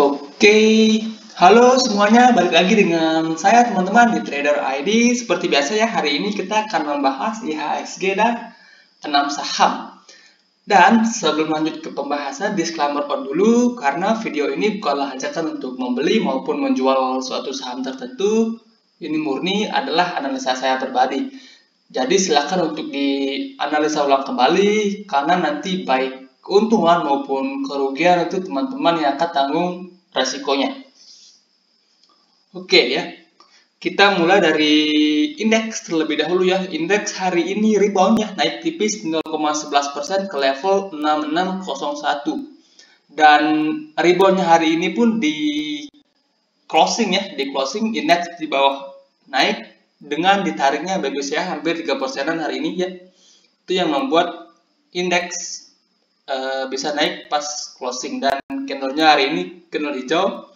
Oke, halo semuanya, balik lagi dengan saya teman-teman di Trader ID. Seperti biasa ya, hari ini kita akan membahas IHSG dan 6 saham. Dan sebelum lanjut ke pembahasan, disclaimer on dulu, karena video ini bukanlah ajakan untuk membeli maupun menjual suatu saham tertentu. Ini murni adalah analisa saya pribadi. Jadi silakan untuk dianalisa ulang kembali, karena nanti baik keuntungan maupun kerugian itu teman-teman yang akan tanggung resikonya. Oke ya, kita mulai dari indeks terlebih dahulu ya. Indeks hari ini rebound ya, naik tipis 0,11% ke level 6601. Dan reboundnya hari ini pun di closing ya, di closing indeks di bawah naik dengan ditariknya BBCA hampir 3%-an hari ini ya. Itu yang membuat indeks bisa naik pas closing, dan candlenya hari ini candle hijau,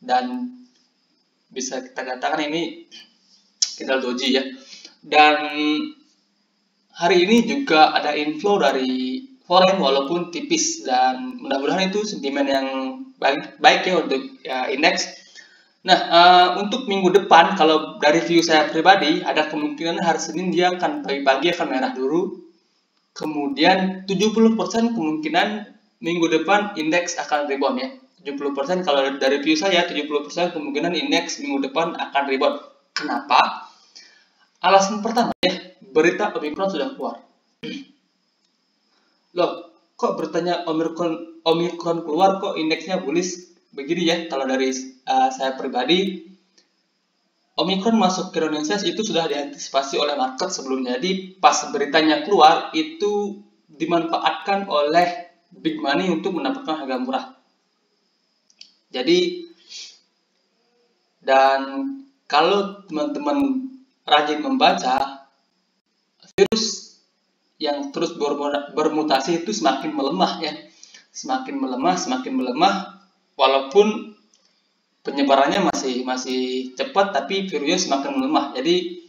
dan bisa kita katakan ini candle doji ya. Dan hari ini juga ada inflow dari foreign walaupun tipis, dan mudah-mudahan itu sentimen yang baik ya untuk indeks. Nah, untuk minggu depan kalau dari view saya pribadi ada kemungkinan hari Senin dia akan pagi-pagi akan merah dulu. Kemudian 70% kemungkinan minggu depan indeks akan rebound ya. 70% kalau dari view saya, 70% kemungkinan indeks minggu depan akan rebound. Kenapa? Alasan pertama ya, berita Omicron sudah keluar. Loh, kok beritanya Omicron keluar kok indeksnya bullish begini ya? Kalau dari saya pribadi, Omicron masuk ke Indonesia itu sudah diantisipasi oleh market sebelumnya. Jadi pas beritanya keluar itu dimanfaatkan oleh big money untuk mendapatkan harga murah. Jadi, dan kalau teman-teman rajin membaca, virus yang terus bermutasi itu semakin melemah ya. Semakin melemah, walaupun penyebarannya masih cepat, tapi virusnya semakin melemah. Jadi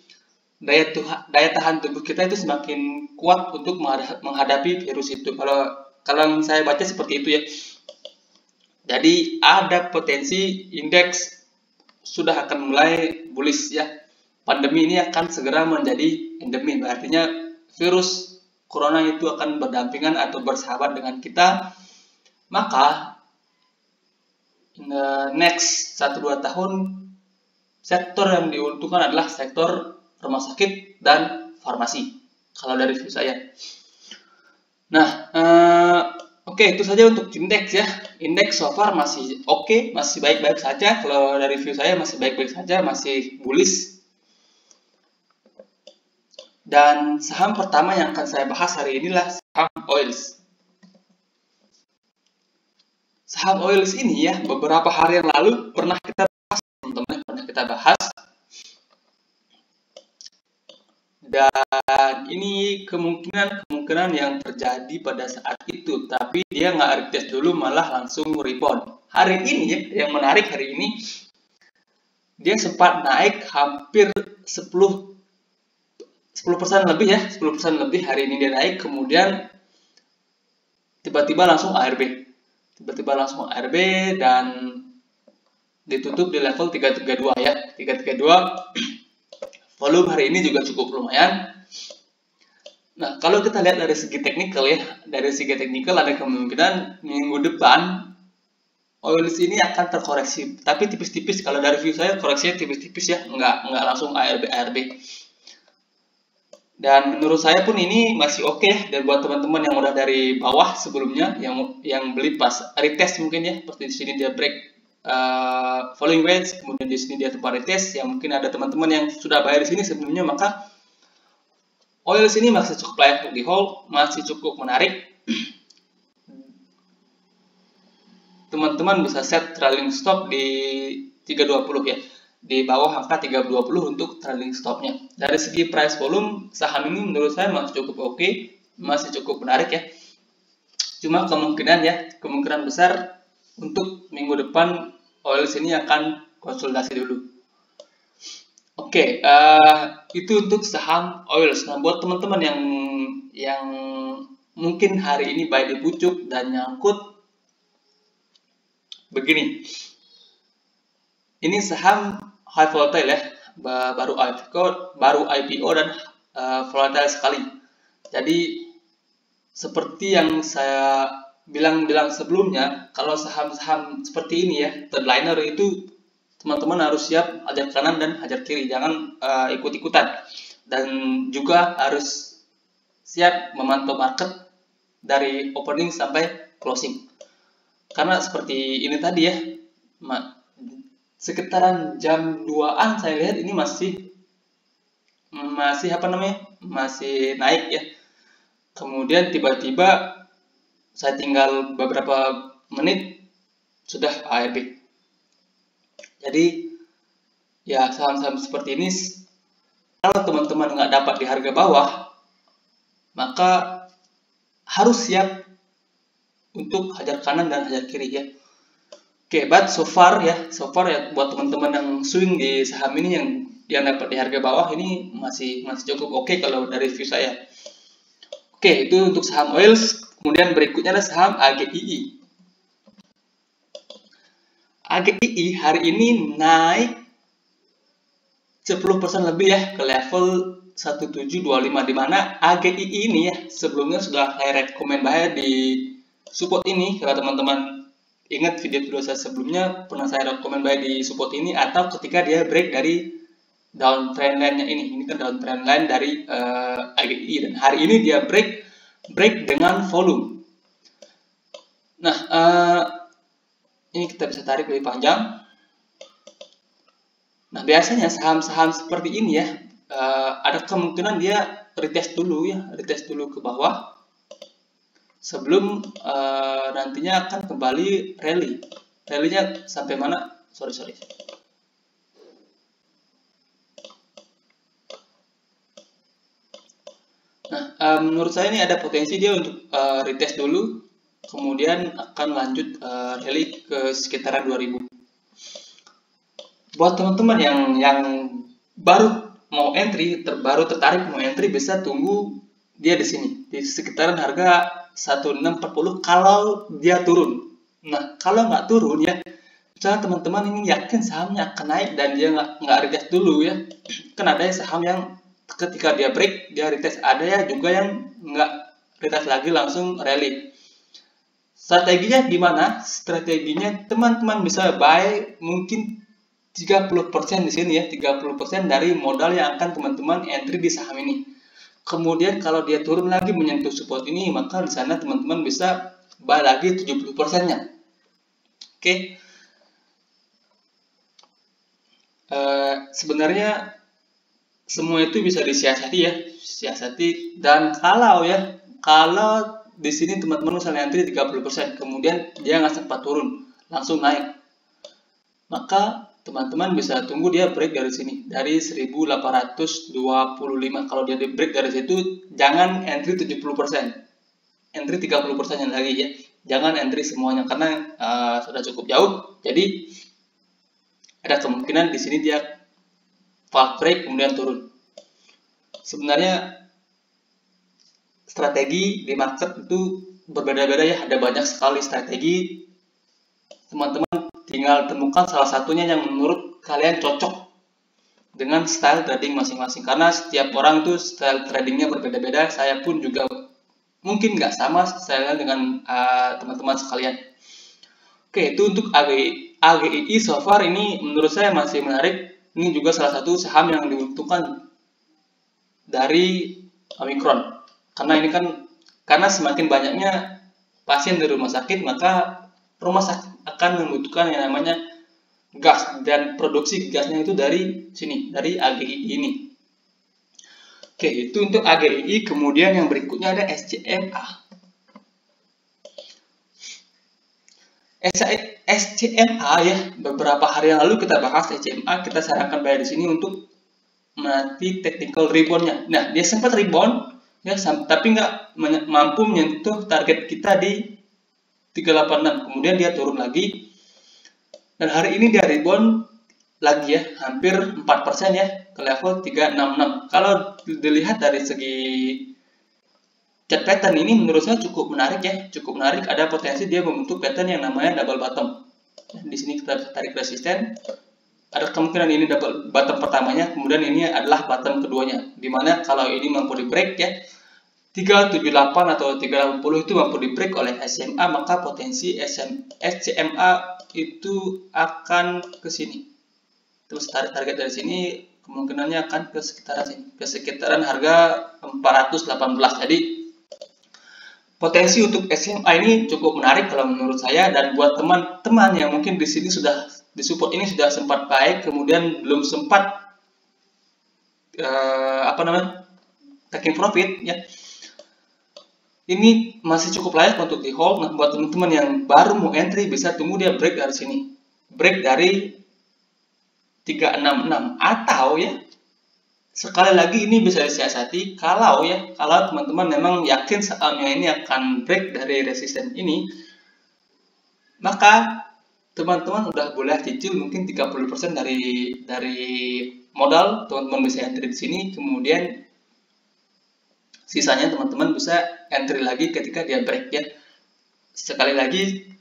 daya tahan tubuh kita itu semakin kuat untuk menghadapi virus itu. Kalau saya baca seperti itu ya. Jadi ada potensi indeks sudah akan mulai bullish ya. Pandemi ini akan segera menjadi endemi. Artinya virus corona itu akan berdampingan atau bersahabat dengan kita. Maka in the next 1-2 tahun, sektor yang diuntungkan adalah sektor rumah sakit dan farmasi, kalau dari view saya. Nah, oke, itu saja untuk indeks ya. Indeks so far masih oke, masih baik-baik saja. Kalau dari view saya masih baik-baik saja, masih bullish. Dan saham pertama yang akan saya bahas hari inilah saham oils. Saham oils ini ya, beberapa hari yang lalu pernah kita bahas, teman-teman, dan ini kemungkinan yang terjadi pada saat itu, tapi dia nggak retest dulu, malah langsung rebound. Hari ini ya, yang menarik hari ini, dia sempat naik hampir 10% lebih ya, 10% lebih hari ini dia naik, kemudian tiba-tiba langsung ARB. Dan ditutup di level 332 ya. 332. Volume hari ini juga cukup lumayan. Nah, kalau kita lihat dari segi teknikal ya, dari segi teknikal ada kemungkinan minggu depan oils ini akan terkoreksi, tapi tipis-tipis. Kalau dari view saya koreksinya tipis-tipis ya, nggak langsung ARB. Dan menurut saya pun ini masih oke ya. Dan buat teman-teman yang udah dari bawah sebelumnya, yang beli pas retest mungkin ya, seperti di sini dia break following wedge, kemudian di sini dia tempat retest, yang mungkin ada teman-teman yang sudah bayar di sini sebelumnya, maka oil sini masih cukup layak untuk di hold, masih cukup menarik. Teman-teman bisa set trailing stop di 320 ya, di bawah angka 320 untuk trailing stopnya. Dari segi price volume, saham ini menurut saya masih cukup oke, masih cukup menarik ya. Cuma kemungkinan besar untuk minggu depan oil sini akan konsolidasi dulu. Oke, itu untuk saham oils. Nah, buat teman-teman yang mungkin hari ini baik di pucuk dan nyangkut Begini, ini saham high volatile ya, baru IPO dan volatile sekali. Jadi seperti yang saya bilang sebelumnya, kalau saham-saham seperti ini ya, third-liner itu teman-teman harus siap hajar kanan dan hajar kiri, jangan ikut-ikutan. Dan juga harus siap memantau market dari opening sampai closing. Karena seperti ini tadi ya, sekitaran jam 2-an saya lihat ini masih masih naik ya. Kemudian tiba-tiba saya tinggal beberapa menit sudah ARB. Jadi ya saham-saham seperti ini kalau teman-teman nggak dapat di harga bawah, maka harus siap untuk hajar kanan dan hajar kiri ya. Oke, but so far ya buat teman-teman yang swing di saham ini yang dapat di harga bawah ini masih cukup oke kalau dari view saya. Oke, itu untuk saham oil. Kemudian berikutnya ada saham AGII. AGII hari ini naik 10% lebih ya ke level 1725, di mana AGII ini ya sebelumnya sudah saya rekomend buy di support ini. Kalau teman-teman ingat video saya sebelumnya, pernah saya rekomend buy di support ini atau ketika dia break dari downtrend line-nya ini. Ini kan downtrend line dari AGII dan hari ini dia break dengan volume. Nah, ini kita bisa tarik lebih panjang. Nah, biasanya saham-saham seperti ini ya, ada kemungkinan dia retest dulu ke bawah sebelum nantinya akan kembali rally. Rally-nya sampai mana? Sorry. Nah, menurut saya ini ada potensi dia untuk retest dulu, kemudian akan lanjut rally ke sekitaran 2000. Buat teman-teman yang baru mau tertarik mau entry, bisa tunggu dia di sini di sekitaran harga 1640 kalau dia turun. Nah, kalau nggak turun ya, misalnya teman-teman ini yakin sahamnya akan naik dan dia nggak retest dulu ya, kan ada saham yang ketika dia break dia retest, ada ya juga yang nggak retest lagi langsung rally. Strateginya gimana? Strateginya teman-teman bisa buy mungkin 30% di sini ya, 30% dari modal yang akan teman-teman entry di saham ini. Kemudian kalau dia turun lagi menyentuh support ini, maka di sana teman-teman bisa buy lagi 70%-nya. Oke. Sebenarnya semua itu bisa disiasati dan kalau di sini teman-teman misalnya entry 30%, kemudian dia nggak sempat turun, langsung naik, maka teman-teman bisa tunggu dia break dari sini, dari 1825. Kalau dia break dari situ, jangan entry 70%, entry 30% lagi ya, jangan entry semuanya karena sudah cukup jauh. Jadi ada kemungkinan di sini dia fall break kemudian turun. Sebenarnya strategi di market itu berbeda-beda ya, ada banyak sekali strategi. Teman-teman tinggal temukan salah satunya yang menurut kalian cocok dengan style trading masing-masing, karena setiap orang tuh style tradingnya berbeda-beda. Saya pun juga mungkin nggak sama stylenya dengan teman-teman sekalian. Oke, itu untuk AGII so far ini menurut saya masih menarik. Ini juga salah satu saham yang diuntungkan dari Omicron, karena ini kan semakin banyaknya pasien di rumah sakit, maka rumah sakit akan membutuhkan yang namanya gas, dan produksi gasnya itu dari sini, dari AGII ini. Oke, itu untuk AGII. Kemudian yang berikutnya ada SCMA. SCMA ya, beberapa hari yang lalu kita bahas SCMA, kita sarankan bayar di sini untuk menanti technical rebound-nya. Nah, dia sempat rebound ya, tapi nggak mampu menyentuh target kita di 386, kemudian dia turun lagi dan hari ini dia rebound lagi ya, hampir 4% ya ke level 366. Kalau dilihat dari segi chart pattern ini menurut saya cukup menarik ya, ada potensi dia membentuk pattern yang namanya double bottom. Di sini kita bisa tarik resisten. Ada kemungkinan ini dapat bottom pertamanya, kemudian ini adalah bottom keduanya. Dimana kalau ini mampu di break ya, 378 atau 380 itu mampu di break oleh SMA, maka potensi SCMA itu akan ke sini. Terus target dari sini kemungkinannya akan ke sekitaran sini, ke sekitaran harga 418. Jadi potensi untuk SMA ini cukup menarik kalau menurut saya, dan buat teman-teman yang mungkin di sini sudah di support ini sudah sempat baik, kemudian belum sempat taking profit ya. Ini masih cukup layak untuk di hold. Nah, buat teman-teman yang baru mau entry bisa tunggu dia break dari sini. Break dari 366 atau ya sekali lagi ini bisa disiasati kalau teman-teman memang yakin sahamnya ini akan break dari resisten ini, maka teman-teman udah boleh cicil mungkin 30% dari modal teman-teman bisa entry di sini, kemudian sisanya teman-teman bisa entry lagi ketika dia break ya. Sekali lagi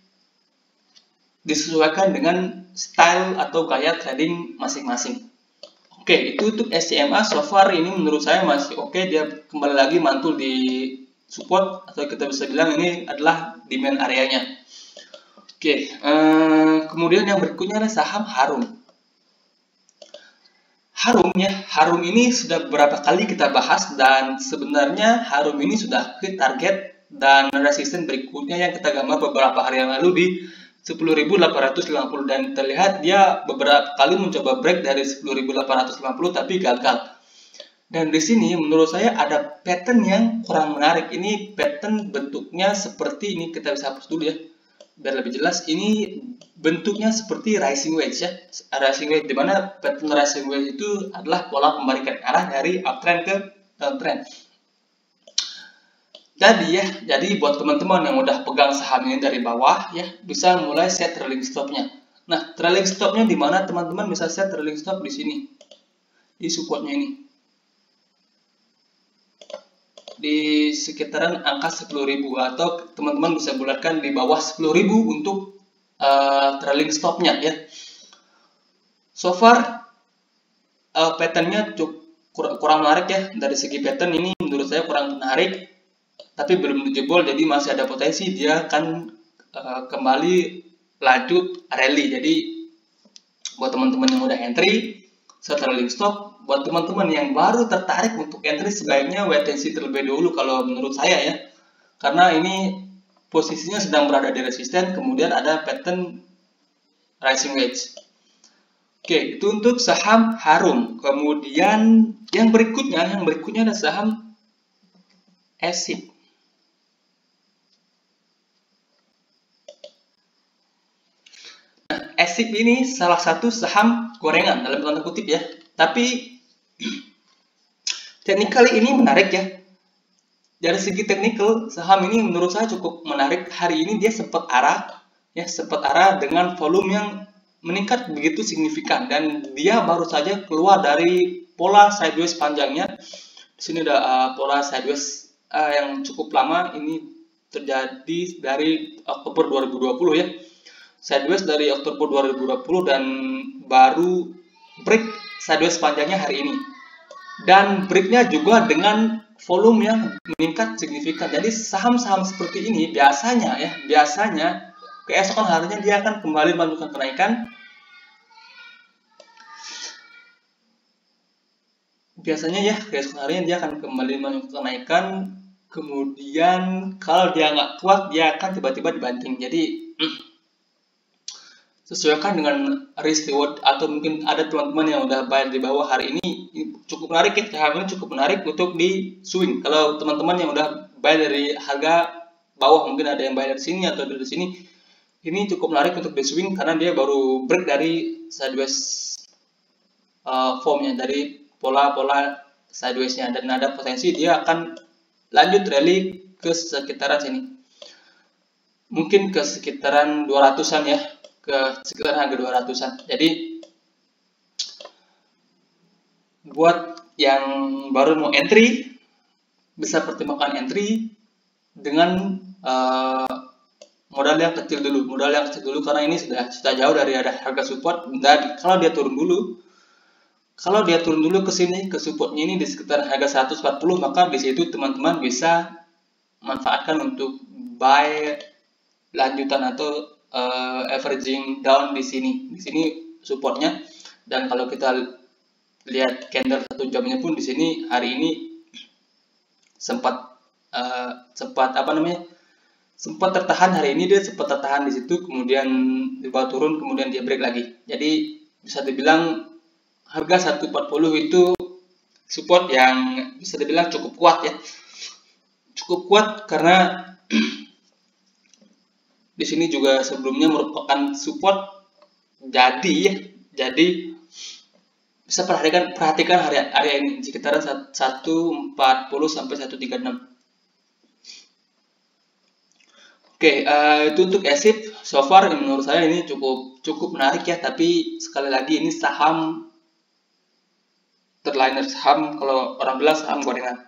disesuaikan dengan style atau gaya trading masing-masing. Oke, itu untuk SCMA so far ini menurut saya masih oke. Dia kembali lagi mantul di support, atau kita bisa bilang ini adalah demand areanya. Oke, kemudian yang berikutnya adalah saham Harum. Harum ini sudah beberapa kali kita bahas, dan sebenarnya Harum ini sudah hit target dan resisten berikutnya yang kita gambar beberapa hari yang lalu di 10.850, dan terlihat dia beberapa kali mencoba break dari 10.850 tapi gagal. Dan di sini menurut saya ada pattern yang kurang menarik. Ini pattern bentuknya seperti ini, kita bisa hapus dulu ya biar lebih jelas. Ini bentuknya seperti rising wedge ya, rising wedge, dimana pattern rising wedge itu adalah pola pembalikan arah dari uptrend ke downtrend. Jadi buat teman-teman yang udah pegang saham ini dari bawah ya, bisa mulai set trailing stopnya. Nah, trailing stopnya di mana teman-teman bisa set trailing stop di sini, di supportnya ini, di sekitaran angka 10.000, atau teman-teman bisa bulatkan di bawah 10.000 untuk trailing stopnya ya. So far patternnya kurang menarik ya. Dari segi pattern ini menurut saya kurang menarik, tapi belum dijebol, jadi masih ada potensi dia akan kembali lanjut rally. Jadi buat teman-teman yang udah entry set trailing stop. Buat teman-teman yang baru tertarik untuk entry sebaiknya wait and see terlebih dahulu kalau menurut saya ya, karena ini posisinya sedang berada di resisten, kemudian ada pattern rising wedge. Oke, itu untuk saham Harum. Kemudian yang berikutnya ada saham ASIP. Nah, ASIP ini salah satu saham gorengan dalam tanda kutip ya, tapi technical ini menarik ya. Dari segi technical, saham ini menurut saya cukup menarik. Hari ini dia sempat arah dengan volume yang meningkat begitu signifikan, dan dia baru saja keluar dari pola sideways panjangnya. Di sini ada pola sideways yang cukup lama, ini terjadi dari Oktober 2020 ya. Sideways dari Oktober 2020 dan baru break sideways panjangnya hari ini. Dan breaknya juga dengan volume yang meningkat signifikan. Jadi saham-saham seperti ini biasanya keesokan harinya dia akan kembali melanjutkan kenaikan. Keesokan harinya dia akan kembali melanjutkan kenaikan. Kemudian kalau dia nggak kuat, dia akan tiba-tiba dibanting. Jadi sesuaikan dengan risk reward, atau mungkin ada teman-teman yang udah bayar di bawah hari ini cukup menarik ya, saham ini cukup menarik untuk di swing. Kalau teman-teman yang udah bayar dari harga bawah, mungkin ada yang bayar dari sini atau dari sini, ini cukup menarik untuk di swing karena dia baru break dari sideways formnya, dari pola sidewaysnya, dan ada potensi dia akan lanjut rally ke sekitaran sini, mungkin ke sekitaran 200-an ya, ke sekitar harga 200-an. Jadi buat yang baru mau entry bisa pertimbangkan entry dengan modal yang kecil dulu karena ini sudah jauh dari ada harga support. Dan kalau dia turun dulu ke sini, ke supportnya ini di sekitar harga 140, maka di situ teman-teman bisa manfaatkan untuk buy lanjutan atau averaging down di sini. Di sini supportnya. Dan kalau kita lihat candle 1 jamnya pun di sini hari ini sempat tertahan. Hari ini dia sempat tertahan di situ, kemudian dibawa turun, kemudian dia break lagi. Jadi bisa dibilang harga 140 itu support yang bisa dibilang cukup kuat ya. Cukup kuat karena di sini juga sebelumnya merupakan support. Jadi bisa perhatikan area ini sekitaran 140 sampai 136. Oke, itu untuk ASIP. So far menurut saya ini cukup menarik ya, tapi sekali lagi ini saham terliner, saham kalau orang bilang saham gorengan.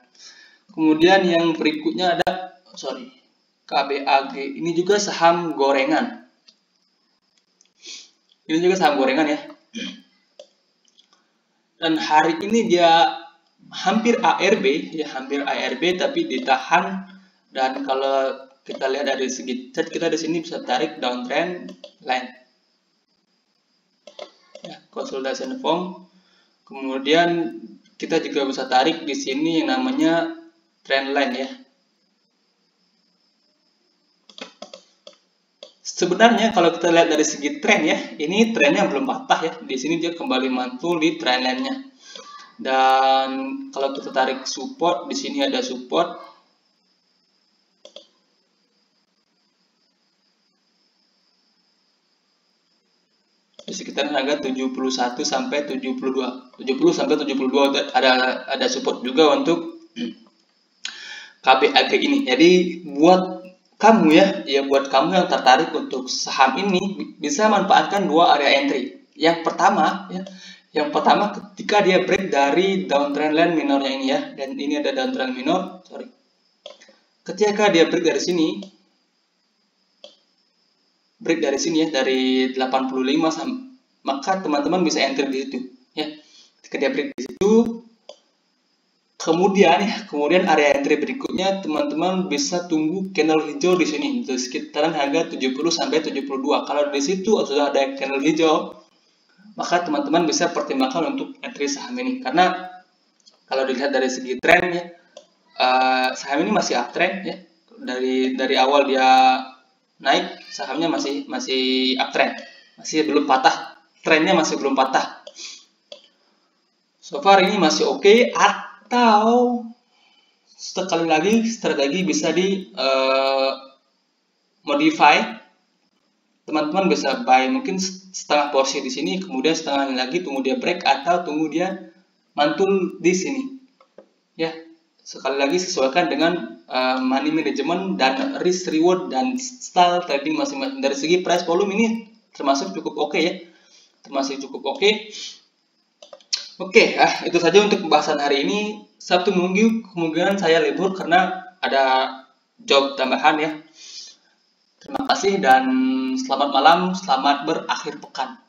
Kemudian yang berikutnya ada KBAG. Ini juga saham gorengan. Ini juga saham gorengan ya. Dan hari ini dia hampir ARB tapi ditahan. Dan kalau kita lihat dari segi chart, kita di sini bisa tarik downtrend line. Ya, consolidation form. Kemudian kita juga bisa tarik di sini yang namanya trend line ya. Sebenarnya kalau kita lihat dari segi tren ya, ini trennya belum patah ya. Di sini dia kembali mantul di trend line-nya. Dan kalau kita tarik support, di sini ada support. Di sekitar harga 71 sampai 72. 70 sampai 72 ada support juga untuk KBAG ini. Jadi buat kamu buat kamu yang tertarik untuk saham ini, bisa manfaatkan dua area entry. Yang pertama ketika dia break dari downtrend line minornya ini ya, dan ini ada downtrend minor, ketika dia break dari sini ya, dari 85 maka teman-teman bisa entry di situ ya. Ketika dia break di situ, kemudian area entry berikutnya teman-teman bisa tunggu candle hijau di sini di sekitaran harga 70 sampai 72. Kalau di situ sudah ada candle hijau, maka teman-teman bisa pertimbangkan untuk entry saham ini. Karena kalau dilihat dari segi tren ya, saham ini masih uptrend ya. Dari awal dia naik, sahamnya masih uptrend, masih belum patah, trennya masih belum patah. So far ini masih oke. Atau sekali lagi strategi bisa di modify. Teman-teman bisa buy mungkin setengah porsi di sini, kemudian setengah lagi tunggu dia break atau tunggu dia mantul di sini. Ya, sekali lagi sesuaikan dengan money management dan risk reward dan style trading masing-masing. Dari segi price volume ini termasuk cukup oke ya. Oke, itu saja untuk pembahasan hari ini. Sabtu Minggu kemungkinan saya libur karena ada job tambahan ya. Terima kasih dan selamat malam, selamat berakhir pekan.